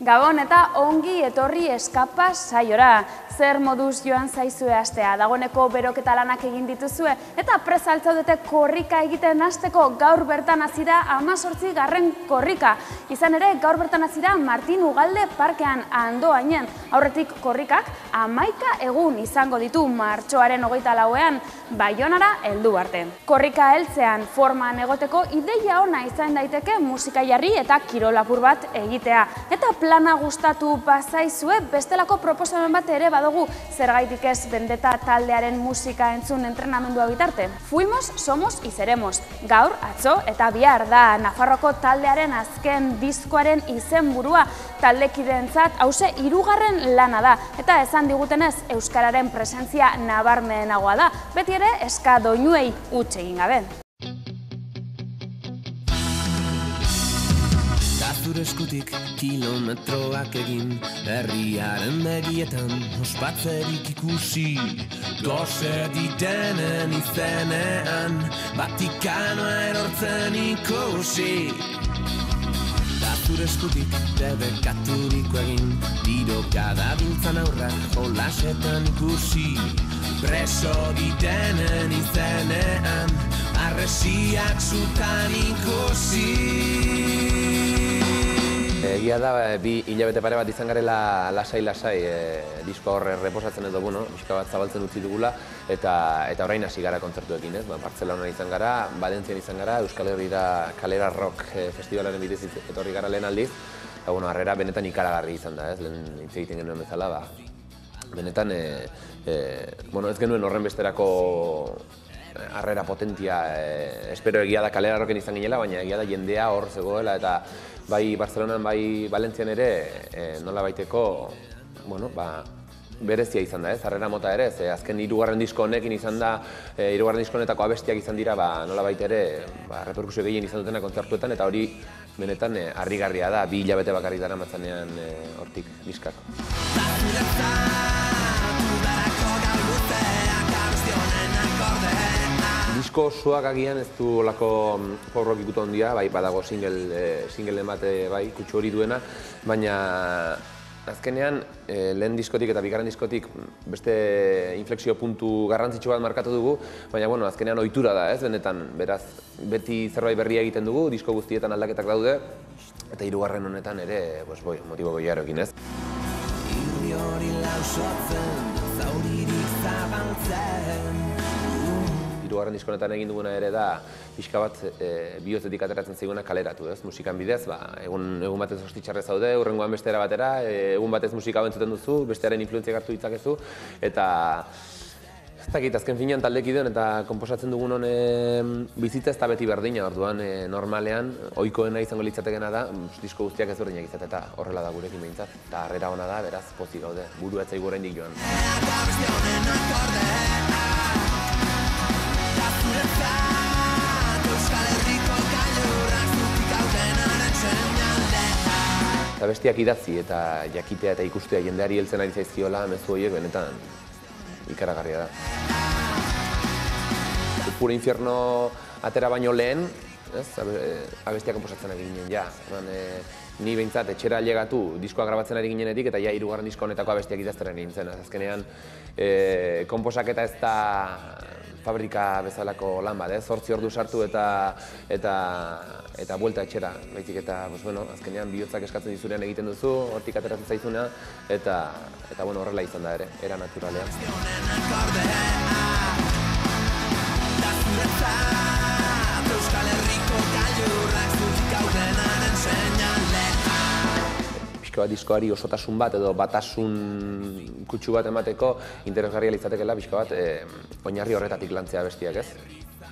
Gabon eta ongi etorri eskapa saiora. Zer moduz joan zaizue astea, dagoeneko beroketa lanak egin dituzue eta prezaltzaudete korrika egiten hasteko. Gaur bertan hasi da 18. korrika. Izan ere, gaur bertan hasi da Martin Ugalde parkean Andoainen. Aurretik korrikak 11 egun izango ditu martxoaren 24ean Baionara heldu arte. Korrika heltzean forman egoteko ideia ona izan daiteke musika jarri eta kirol apur bat egitea. Eta plana gustatu bazaizue, bestelako proposamen bat ere badugu, zergaitik ez Vendetta taldearen musika entzun entrenamendua bitarte. Fuimos, somos y seremos. Gaur, atzo eta bihar da Nafarroko taldearen azken diskoaren izenburua. Taldekideentzat hauxe 3. lana da, eta esan digutenez euskararen presentzia nabarmenagoa da, beti ere eska doinuei huts egin gabe. Zure eskutik kilometroak egin, herriaren begietan ospatzerik ikusi. Gose ditenen izenean, Vatikanoa erortzen ikusi. Zure eskutik debekaturiko egin, tiroka dabiltzan aurrak jolasetan ikusi. Preso ditenen izenean, harresiak zutan ikusi. Egia da, bi hilabete pare bat izan garela lasai-lasai disko horre reposatzen edo, pixka bat zabaltzen utzi dugula, eta orain hasi gara kontzertuekin, ez? Bartzelonan izan gara, Valentzian izan gara, Euskal Herrira Kalera Rock festivalaren bidez etorri gara lehen aldiz, eta harrera benetan ikaragarri izan da, ez? Lehen hitz egiten genuen bezala, benetan, ez genuen horren besterako harrera potentia, espero egia da Kalera Rocken izan ginela, baina egia da jendea hor zegoela, eta bai Bartzelonan, bai Valentzian ere, nola baiteko, berezia izan da, harrera mota ere, azken 3. disko honekin izan da, 3. disko honetako abestiak izan dira, nola baita ere, reperkusio gehien izan dutena kontzertuetan, eta hori benetan harrigarria da, 2 hilabete bakarrik dara matzanean hortik diskak. Disko osoak agian ez du olako folk rock ikutu handia, bai badago single bat bai kutsu hori duena, baina azkenean lehen diskotik eta bigarren diskotik beste inflexio puntu garrantzitsu bat markatu dugu, baina azkenean ohitura da, ez benetan, beraz beti zerbait berria egiten dugu, disko guztietan aldaketak daude, eta 3. honetan ere motibo goiarekin, ez? Irri hori lausotzen, zauririk zabaltzen. 3. diskonetan egin duguna ere da, pixka bat bihotzetik ateratzen zaiguna kaleratu, ez? Musikan bidez, egun batez ostitxarrez zaude, hurrengoan bestera batera, egun batez musika hau entzuten duzu, bestearen influentziak hartu ditzakezu, eta ez dakit, azken finean taldekideon eta konposatzen dugun honen bizitza ez da beti berdina, orduan normalean, ohikoena izango litzatekena da, disko guztiak ez berdinak izate, eta horrela da gurekin behintzat, eta harrera ona da, beraz, pozik gaude, buru etzaigu oraindik joan. Eta bestiak idatzi eta jakitea eta ikustea jendeari heltzen ari zaizkiola mezu horiek benetan ikaragarria da. Puro Infierno atera baino lehen, abestiak konposatzen ari ginen, ja. Ni behintzat etxera ailegatu diskoa grabatzen ari ginenetik eta 3. disko honetako abestiak idazten ari nintzen. Azkenean, konposaketa ez da fabrika bezalako lan bat, 8 ordu sartu eta buelta etxera. Baizik eta, azkenean bihotzak eskatzen dizunean egiten duzu, hortik ateratzen zaizuna, eta horrela izan da ere, era naturalean. Pixka bat diskoari osotasun bat edo batasun kutsu bat emateko interesgarria litzatekeela pixka bat oinarri horretatik lantzea bestiak, ez?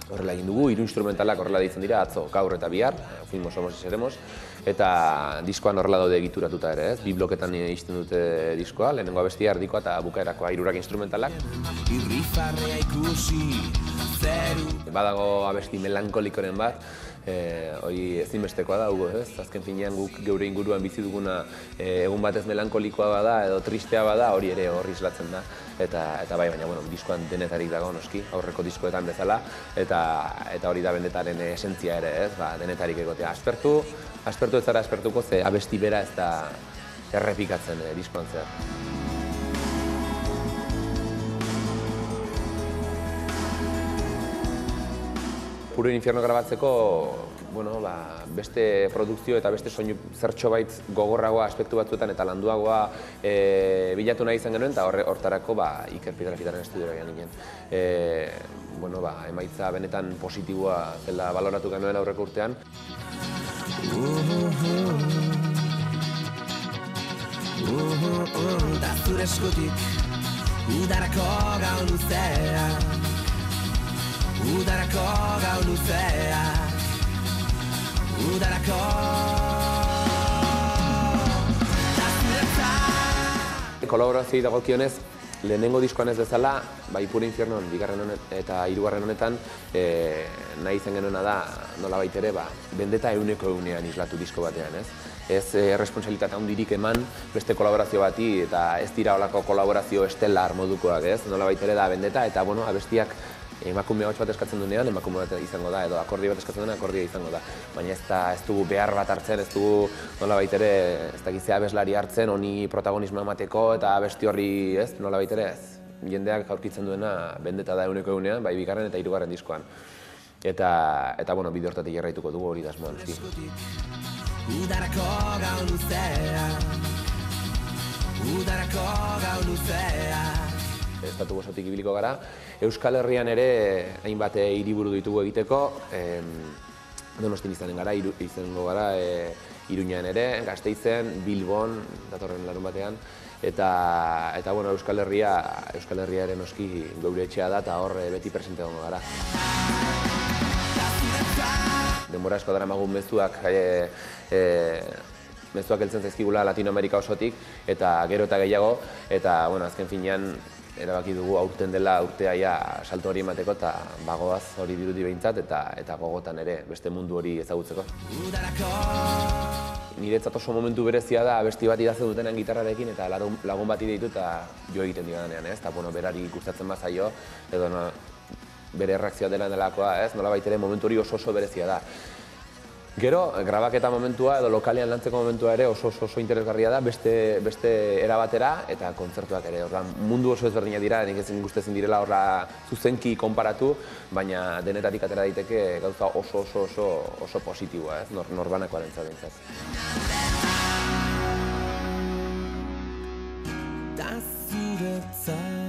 Horrela egin dugu, 3 instrumentalak horrela deitzen dira, atzo, gaur eta bihar, Fuimos, somos y seremos, eta diskoan horrela daude egituratuta ere, ez? 2 bloketan izten dute diskoa, lehenengo abestia, erdikoa eta bukaerakoa 3 instrumentalak. Badago abesti melankolikoren bat, hori ezinbestekoa da, ez? Azken finean guk geure inguruan bizi duguna egun batez melankolikoa bada edo tristea bada, hori ere hor islatzen da. Eta bai, baina diskoan denetarik dago noski, aurreko diskoetan bezala, eta hori da Vendettaren esentzia ere, ez? Denetarik egotea. Aspertu ez zara aspertuko, ze abesti bera errepikatzen diskoan zehar. Puro Infierno grabatzeko, beste produkzio eta beste soinu zertxo bait gogorragoa aspektu batzuetan eta landuagoa bilatu nahi izan genuen, eta hortarako Iker Piedrafitaren estudiora joan ginen. Emaitza benetan positiboa zela baloratu genuen aurreko urtean. Da zure eskutik, udarako gau luzeak, udarako gau luzeak, udarako da zuretzat. Kolaborazioei dagokionez, lehenengo diskoan ez bezala, Puro Infiernon, bigarren eta hirugarren honetan, nahi zen genuena da, nolabait ere, bendeta 100% islatu disko batean, ez? Ez erresponsabilitate handirik eman beste kolaborazio bati, eta ez dira holako kolaborazio estelar modukoak, ez? Nolabait ere da bendeta, eta abestiak emakume hotz bat eskatzen duenean, emakume bat izango da, edo akordio bat eskatzen duenean, akordio izango da. Baina ez dugu behar bat hartzen, ez dugu nolabait ere, ez dakizea abeslari hartzen, honi protagonismo emateko, eta abesti horri, ez, nolabait ere ez. Jendeak aurkitzen duena bendeta da 100%, bai bigarren eta hirugarren diskoan. Eta bide hortatik jarraituko dugu hori da asmoa, noski. Udarako gau luzeak, udarako gau luzeak. Estatu osotik ibiliko gara. Euskal Herrian ere hainbat hiriburu ditugu egiteko. Donostin izanen gara, izango gara Iruñan ere, Gasteizen, Bilbon, datorren larun batean. Eta Euskal Herria ere noski geure etxea da, eta hor beti presente egongo gara. Denbora asko daramagun mezuak heltzen zaizkigula Latinoamerika osotik, eta gero eta gehiago, eta azken finean erabaki dugu aurten dela urtea salto hori emateko, eta bagoaz hori dirudi behintzat, eta gogotan ere beste mundu hori ezagutzeko. Niretzat oso momentu berezia da abesti bat idazten dutenean gitarrarekin, eta lagun bati deitu eta jo egiten diganean, ez? Eta berari gustatzen bazaio, edo bere erreakzioa delakoa, ez? Nolabait ere momentu hori oso berezia da. Gero, grabaketa momentua edo lokalean lantzeko momentua ere oso interesgarria da, beste erabatera eta kontzertuak ere. Mundu oso ezberdinak dira, nik ezin gustatzen direla horra zuzenki konparatu, baina denetatik atera daiteke gauza oso positiboa, ez? Norbanakoarentzat behintzat. Da zuretzat.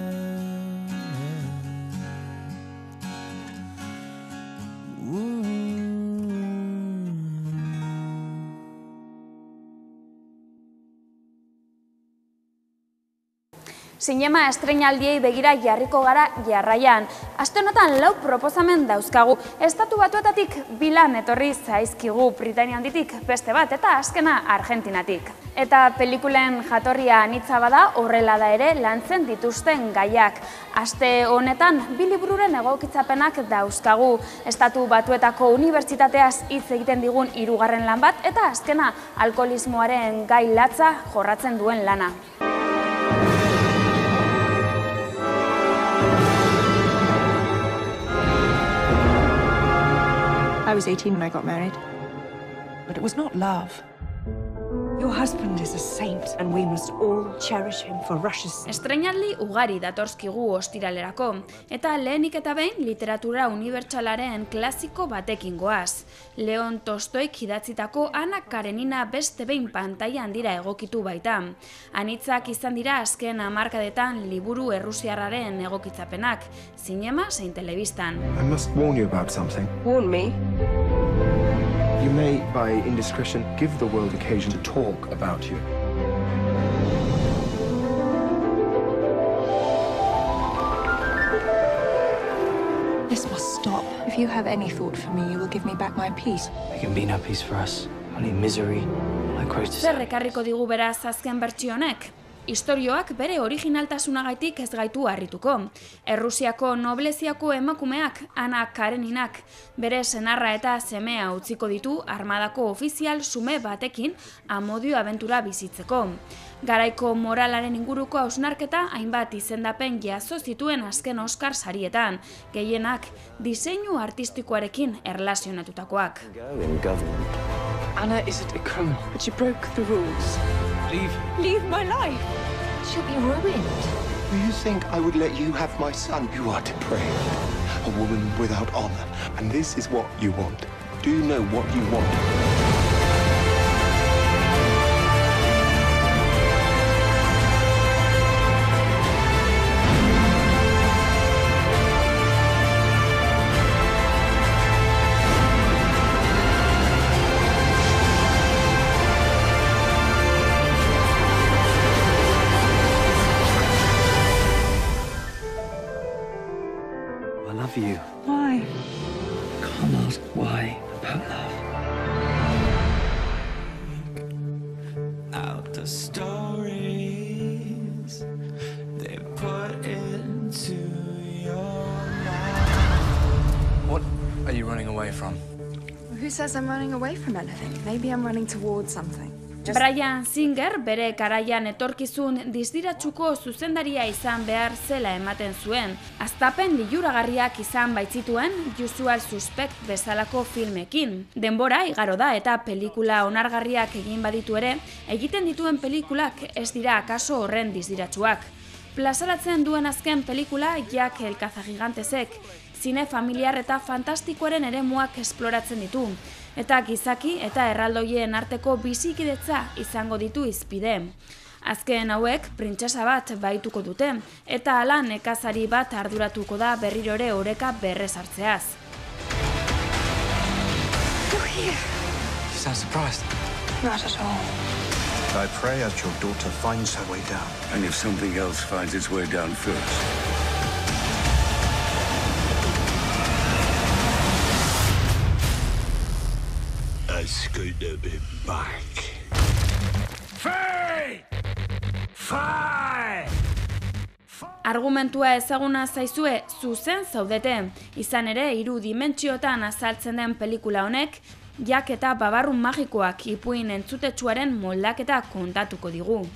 Zinema estreinaldiei begira jarriko gara jarraian. Aste honetan 4 proposamen dauzkagu. Estatu Batuetatik 2 lan etorri zaizkigu, Britainia Handitik beste bat, eta azkena Argentinatik. Eta pelikulen jatorria anitza bada, horrela da ere lantzen dituzten gaiak. Aste honetan 2 libururen egokitzapenak dauzkagu. Estatu Batuetako unibertsitateaz hitz egiten digun 3. lan bat, eta azkena alkoholismoaren gai latza jorratzen duen lana. I was 18 when I got married, but it was not love. Your husband is a saint, and we must all cherish him for Russia's sake. Estreinaldi ugari datorskigu ostiralerako, eta lehenik eta behin literatura unibertsalaren klasiko batekin goaz. Leon Tolstoik idatzitako Ana Karenina beste behin pantailan dira egokitu baita. Anitzak izan dira azken hamarkadetan liburu errusiarraren egokitzapenak, zinema zein telebistan. I must warn you about something. Warn me. You may, by indiscretion, give the world occasion to talk about you. This must stop. If you have any thought for me, you will give me back my peace. There can be no peace for us. Only misery. I grow to Zer ekarriko digu beraz azken bertsio honek? Istorioak bere originaltasunagatik ez gaitu harrituko. Errusiako nobleziako emakumeak, Ana Kareninak, bere senarra eta semea utziko ditu armadako ofizial sume batekin amodio abentura bizitzeko. Garaiko moralaren inguruko hausnarketa hainbat izendapen jaso zituen azken Oscar sarietan, gehienak diseinu artistikoarekin erlazionatutakoak. Anna isn't a criminal, but she broke the rules. leave. Leave my life. She'll be ruined. Do you think I would let you have my son? You are depraved. A woman without honor. And this is what you want. Do you know what you want? I love you. Why? Can't ask why about love. Out the stories they put into your What are you running away from? Who says I'm running away from anything? Maybe I'm running towards something. Bryan Singer bere garaian etorkizun distiratsuko zuzendaria izan behar zela ematen zuen. Haztapen liluragarriak izan baitzituen Usual Suspect bezalako filmekin. Denbora igaro da eta pelikula onargarriak egin baditu ere, egiten dituen pelikulak ez dira akaso horren distiratsuak. Plazaratzen duen azken pelikula Jack el Cazagigantesek, zine familiar eta fantastikoaren eremuak esploratzen ditu. Eta gizaki eta erraldoien arteko bizikidetza izango ditu hizpide. Azken hauek printzesa bat baituko dute, eta hala nekazari bat arduratuko da berrirore oreka berrezartzeaz. You sound surprised. Not at all. I pray that your daughter finds her way down. And if something else finds its way down first. It's good to be back. Faye! Faye! Argumentua ezaguna zaizue zuzen zaudete. Izan ere, 3 dimentsiotan azaltzen den pelikula honek, Jack eta babarrun magikoak ipuin entzutetsuaren moldaketa kontatuko digu.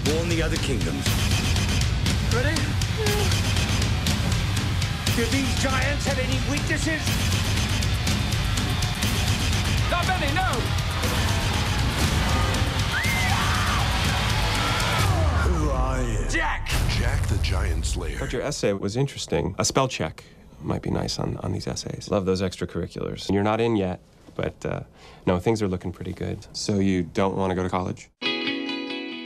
Warn the other kingdoms. Ready? Do these giants have any weaknesses? Not many, no! Who are you? Jack! Jack the Giant Slayer. But your essay was interesting. A spell check might be nice on these essays. Love those extracurriculars. You're not in yet, but no, things are looking pretty good. So you don't want to go to college?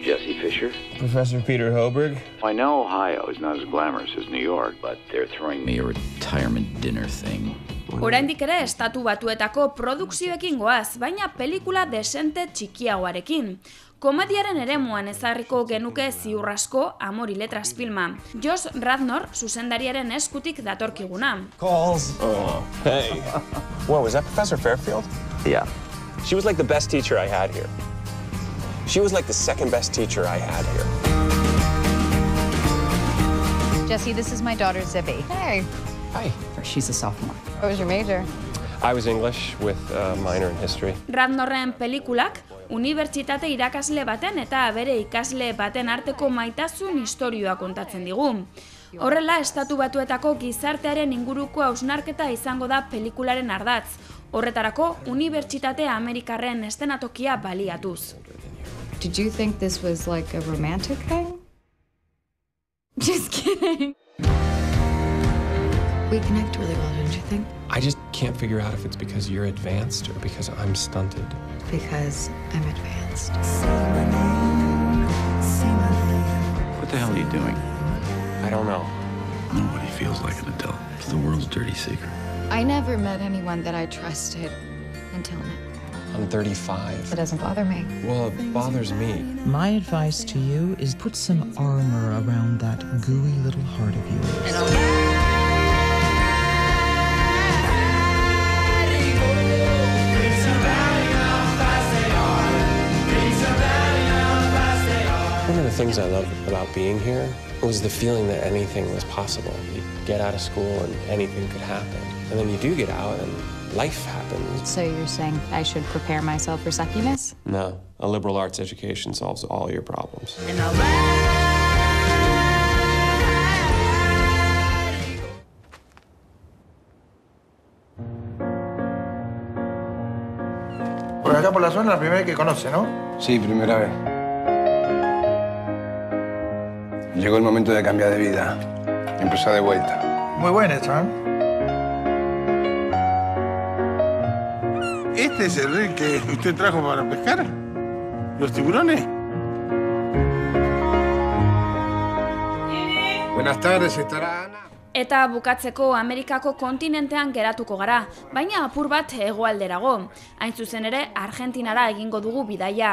Jesse Fisher. Professor Peter Hoberg. I know Ohio is not as glamorous as New York, but they're throwing me a retirement dinner thing. Oraindik ere estatu batuetako produkzioekin goaz, baina pelikula desente txikiagoarekin. Komediaren eremuan ezarriko genuke ziur asko Amor y Letras filma. Josh Radnor zuzendariaren eskutik datorkiguna. Calls. Oh, hey. What, was that Professor Fairfield? Yeah. She was like the best teacher I had here. She was like the second best teacher I had here. Jesse, this is my daughter, Zibby. Hey. Hi. She's a sophomore. What was your major? I was English with a minor in history. Radnorren pelikulak unibertsitate irakasle baten eta bere ikasle baten arteko maitasun istorioa kontatzen digu. Horrela, estatu batuetako gizartearen inguruko hausnarketa izango da pelikularen ardatz. Horretarako, unibertsitate amerikarren estenatokia baliatuz. Did you think this was like a romantic thing? Just kidding. We connect really well, don't you think? I just can't figure out if it's because you're advanced or because I'm stunted. Because I'm advanced. What the hell are you doing? I don't know. Nobody feels like an adult. It's the world's dirty secret. I never met anyone that I trusted until now. I'm 35. It doesn't bother me. Well, it bothers me. My advice to you is put some armor around that gooey little heart of yours. One of the things I loved about being here was the feeling that anything was possible. You get out of school and anything could happen. And then you do get out and life happens. So you're saying I should prepare myself for suckiness? No, a liberal arts education solves all your problems. Where acá por la zona la primera vez que conoce, ¿no? Sí, primera vez. Llegó el momento de cambiar de vida. Empezar de vuelta. Muy buena esta, ¿eh? ¿Este es el río que usted trajo para pescar? ¿Los tiburones? Buenas tardes, estará Ana. Eta bukatzeko Amerikako kontinentean geratuko gara, baina apur bat hegoalderago. Hain zuzen ere, Argentinara egingo dugu bidaia.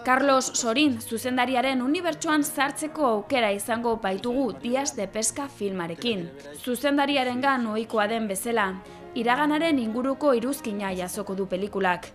Carlos Sorin zuzendariaren unibertsoan sartzeko aukera izango baitugu Días de Pesca filmarekin. Zuzendariarengan ohikoa den bezala, iraganaren inguruko iruzkina jasoko du pelikulak.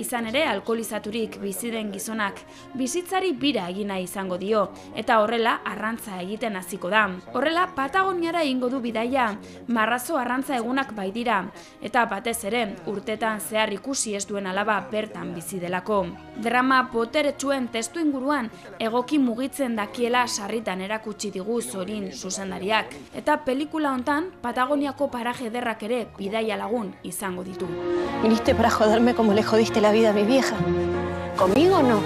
Izan ere, alkoholizaturik bizi den gizonak bizitzari bira egina izango dio, eta horrela arrantza egiten hasiko da. Horrela, Patagoniara ingo du bidaia, marrazo arrantza egunak baitira, eta batez ere, urtetan zehar ikusi ez duen alaba bertan bizi delako. Drama boteretsuen testu inguruan egoki mugitzen dakiela sarritan erakutsi digu Sorin zuzendariak, eta pelikula hontan Patagoniako paraje ederrak ere bidaia lagun izango ditu. Viniste para joderme como le jodiste la vida a mi vieja. ¿Conmigo no?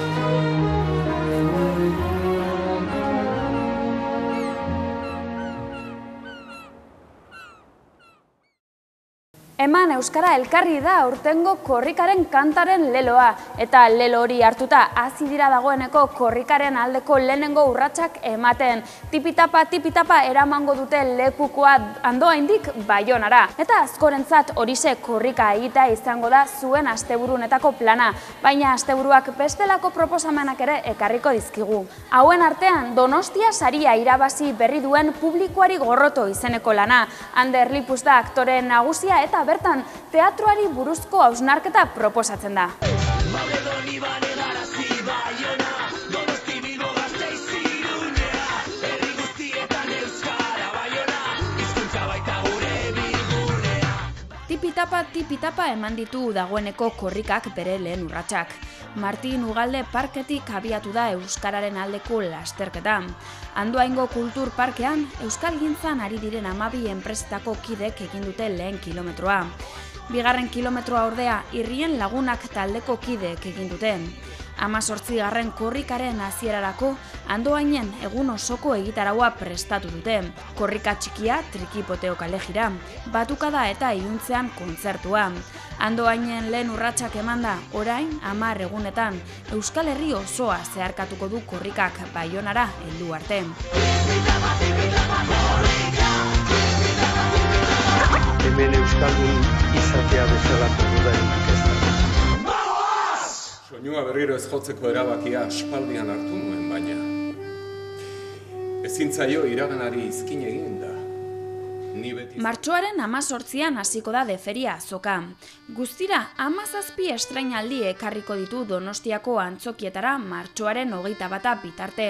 Eman euskara elkarri da aurtengo korrikaren kantaren leloa, eta lelo hori hartuta hasi dira dagoeneko korrikaren aldeko lehenengo urratsak ematen. Tipitapa eramango dute lekukoa Andoaindik Baionara, eta askorentzat horixe korrika egitea izango da zuen asteburunetako plana, baina asteburuak bestelako proposamenak ere ekarriko dizkigu. Hauen artean Donostia saria irabazi berri duen Publikoari gorroto izeneko lana, Ander Lipuz da aktore nagusia eta bertan teatroari buruzko hausnarketa proposatzen da. Tipitapa eman ditu dagoeneko korrikak bere lehen urratsak. Martin Ugalde parketik abiatu da euskararen aldeko lasterketa. Andoaingo Kultur Parkean euskalgintzan ari diren 12 enpresetako kidek egin dute lehen kilometroa. Bigarren kilometroa ordea Irrien Lagunak taldeko kideek egin dute. 18. korrikaren hasierarako Andoainen egun osoko egitaraua prestatu dute. Korrika txikia Trikipoteo kalejira, batukada eta iluntzean kontzertua. Andoainen lehen urratsak emanda, orain 10 egunetan Euskal Herri osoa zeharkatuko du korrikak Baionara heldu arte. Hemen euskaldun izatea bezalako dudarik ez da. Soinua berriro ez jotzeko erabakia aspaldian hartu nuen, baina ezin zaio iraganari izkin egin da. Martxoaren 18an hasiko da deferia azoka. Guztira 17 estrainaldi ekarriko ditu Donostiako antzokietara martxoaren 21 bitarte.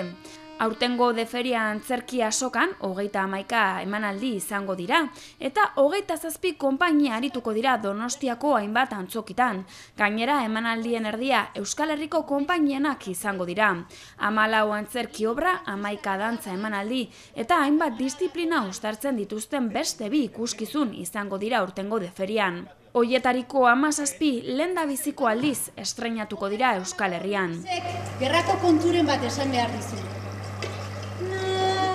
Aurtengo deferia antzerki azokan 31 emanaldi izango dira, eta 27 konpainia arituko dira Donostiako hainbat antzokitan. Gainera emanaldien erdia Euskal Herriko konpainienak izango dira. 14 antzerki obra, 11 dantza emanaldi, eta hainbat disiplina uztartzen dituzten beste 2 ikuskizun izango dira aurtengo deferian. Hoietariko 17 lehendabiziko aldiz estreinatuko dira Euskal Herrian. Gerrako konturen bat esan behar dizu.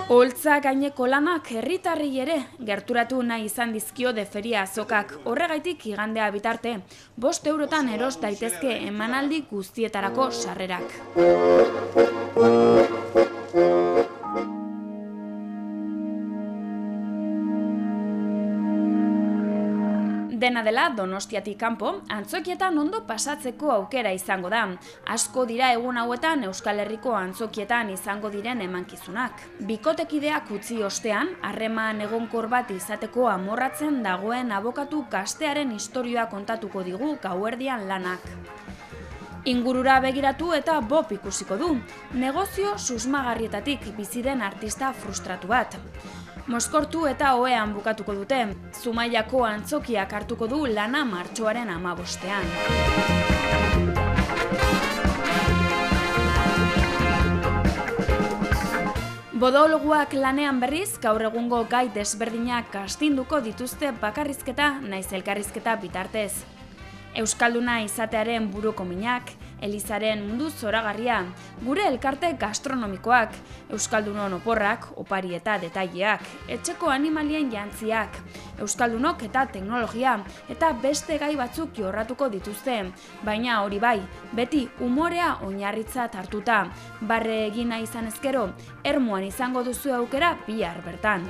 Oholtza gaineko lanak herritarrei ere gerturatu nahi izan dizkio deferia azokak. Horregaitik igandea bitarte, 5 eurotan eros daitezke emanaldi guztietarako sarrerak. Dena dela, Donostiatik kanpo, antzokietan ondo pasatzeko aukera izango da. Asko dira egun hauetan Euskal Herriko antzokietan izango diren emankizunak. Bikotekideak utzi ostean, harreman egonkor bat izateko amorratzen dagoen abokatu gaztearen istorioa kontatuko digu gauerdian lanak. Ingurura begiratu eta Bob ikusiko du, negozio susmagarrietatik bizi den artista frustratu bat. Mozkortu eta ohean bukatuko dute, Zumaiako antzokiak hartuko du lana martxoaren 15ean. Bodologuak lanean berriz, gaur egungo gai desberdinak astinduko dituzte bakarrizketa naiz elkarrizketa bitartez. Euskalduna izatearen buruko minak, Elizaren mundu zoragarria, gure elkarte gastronomikoak, Euskaldunon oporrak, opari eta detaileak, etxeko animalien jantziak, Euskaldunok eta teknologia, eta beste gai batzuk jorratuko dituzte, baina hori bai, beti umorea oinarritzat hartuta, barre egina izan ezkero, Ermuan izango duzu aukera bihar bertan.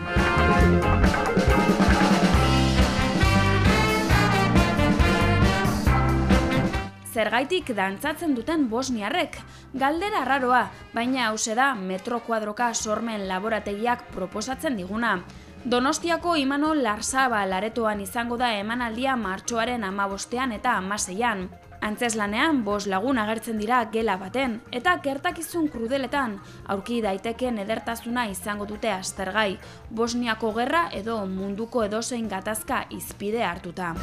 Zergaitik dantzatzen duten bosniarrek, galdera arraroa, baina hause da metro kuadroka sormen laborategiak proposatzen diguna. Donostiako Imanol Larzabal aretoan izango da emanaldia martxoaren 15ean eta 16ean. Antzeslanean 5 lagun agertzen dira gela baten, eta gertakizun krudeletan aurki daiteken edertasuna izango dute aztergai, Bosniako gerra edo munduko edozein gatazka hizpide hartuta.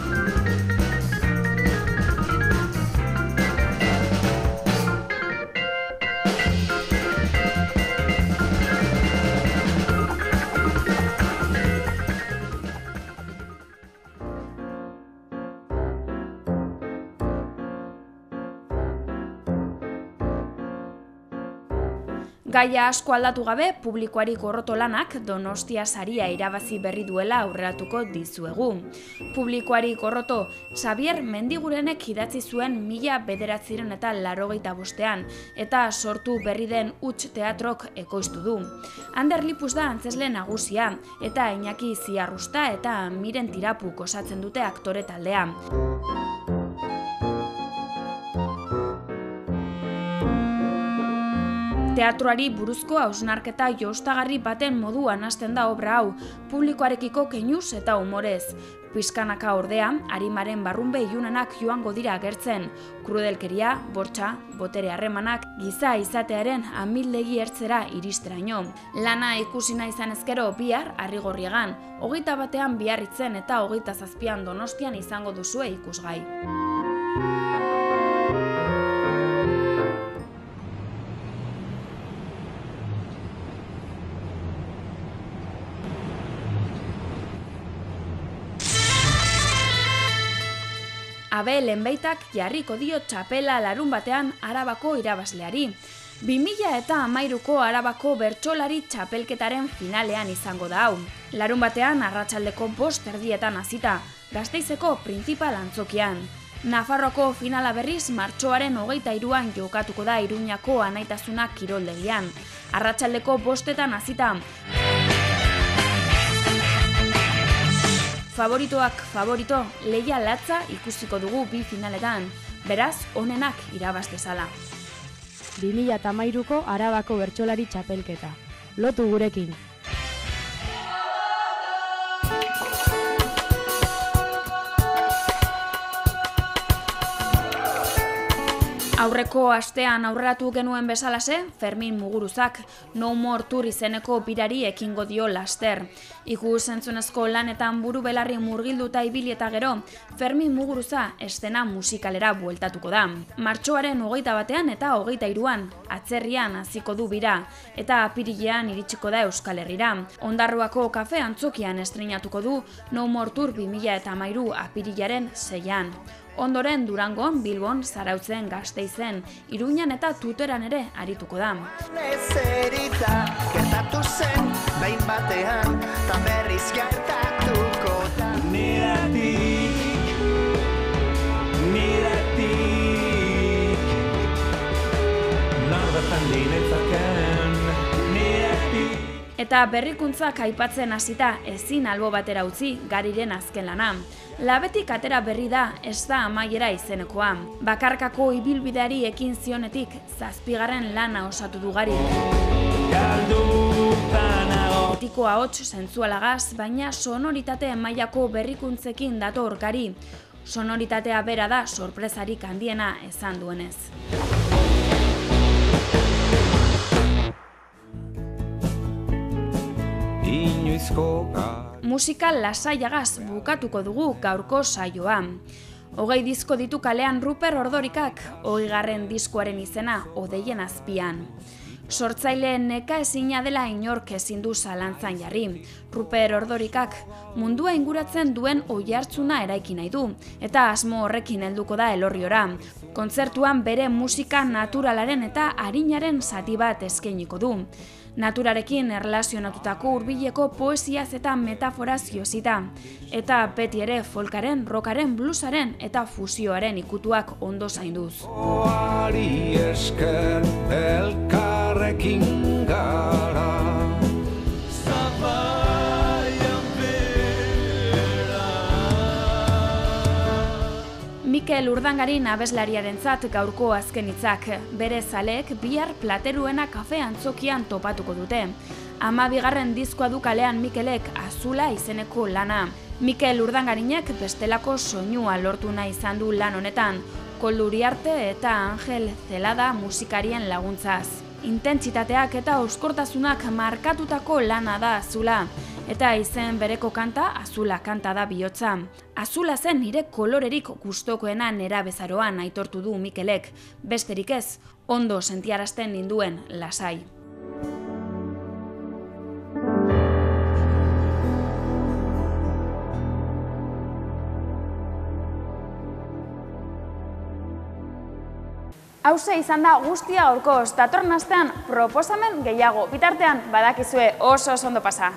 Gaia asko aldatu gabe, publikoari gorroto lanak Donostia saria irabazi berri duela aurreratuko dizuegu. Publikoari gorroto, Xabier Mendigurenek idatzi zuen 1985ean, eta sortu berri den Huts Teatrok ekoiztu du. Ander Lipus da antzesle nagusia, eta Iñaki Ziarrusta eta Miren Tirapuk osatzen dute aktore taldea. Teatroari buruzko hausnarketa jostagarri baten moduan hasten da obra hau, publikoarekiko keinuz eta humorez. Pizkanaka ordea, arimaren barrunbe ilunenak joango dira agertzen, krudelkeria, bortxa, botere harremanak, giza izatearen amildegi ertzera iristeraino. Lana ikusina izan ezkero bihar Arrigorriegan, 21ean Biarritzen eta 27ean Donostian izango duzue ikusgai. Abel Enbeitak jarriko dio txapela larunbatean Arabako irabazleari. 2013ko Arabako bertsolari txapelketaren finalean izango da hau. Larunbatean arratsaldeko 5:00 hasita, Gasteizeko printzipal antzokian. Nafarroako finala berriz martxoaren 23an jokatuko da Iruñako Anaitasuna kiroldegian. Arratsaldeko 5:00 hasita. Favoritoak favorito, lehia latza ikusiko dugu bi finaletan, beraz, onenak irabaz dezala. 2013ko Arabako bertsolari txapelketa. Lotu gurekin! Aurreko astean aurreratu genuen bezalase, Fermin Muguruzak No More Tour izeneko birari ekingo dio laster. Ikus-entzunezko lanetan buru belarri murgilduta ibili eta gero, Fermin Muguruza estena musikalera bueltatuko da. Martxoaren 21ean eta 23an, atzerrian hasiko du bira, eta apirilean iritsiko da Euskal Herrira. Ondarroako kafe antzokian estreinatuko du No More Tour 2013 apirilaren 6an. Ondoren Durangon, Bilbon, Zarautzen, Gasteizen, Iruñan eta Tuteran ere arituko da. Gertatu zen, behin batean, ta berriz gertatuko da. Niretik, norbetan dinetzaken, niretik. Eta berrikuntzak aipatzen hasita ezin albo batera utzi Gariren azken lana. Labetik atera berri da, ez da amaiera izenekoa. Bakarkako ibilbideari ekin zionetik, 7. lana osatu du Gari. Betiko ahots sentzualagaz, baina sonoritate mailako berrikuntzekin dator Gari. Sonoritatea bera da sorpresarik handiena esan duenez. Musika lasaiagaz bukatuko dugu gaurko saioa. 20 disko ditu kalean Ruper Ordorikak, 20. diskoaren izena Odeien azpian. Sortzaileen neka ezina dela inork ezin du zalantzan jarri. Ruper Ordorikak mundua inguratzen duen oihartzuna eraiki nahi du, eta asmo horrekin helduko da Elorriora. Kontzertuan bere musika naturalaren eta arinaren zati bat eskainiko du. Naturarekin erlazionatutako hurbileko poesiaz eta metaforaz josita. Eta beti ere folkaren, rockaren, bluesaren eta fusioaren ikutuak ondo zainduz. Oari esker elkarrekin gara. Mikel Urdangarin abeslariarentzat gaurko azken hitzak. Bere zaleek bihar Plateruena kafe antzokian topatuko dute. 12. diskoa du kalean Mikelek Azula izeneko lana. Mikel Urdangarinek bestelako soinua lortu nahi izan du lan honetan, Koldo Uriarte eta Angel Zelada musikarien laguntzaz. Intentsitateak eta euskortasunak markatutako lana da Azula. Eta izen bereko kanta, Azula kanta da bihotza. Azula zen nire kolorerik gustokoena nerabezaroan aitortu du Mikelek. Besterik ez, ondo sentiarazten ninduen lasai. Hauze izan da guztia gaurkoz, datorren astean proposamen gehiago. Bitartean badakizue oso ondo pasa.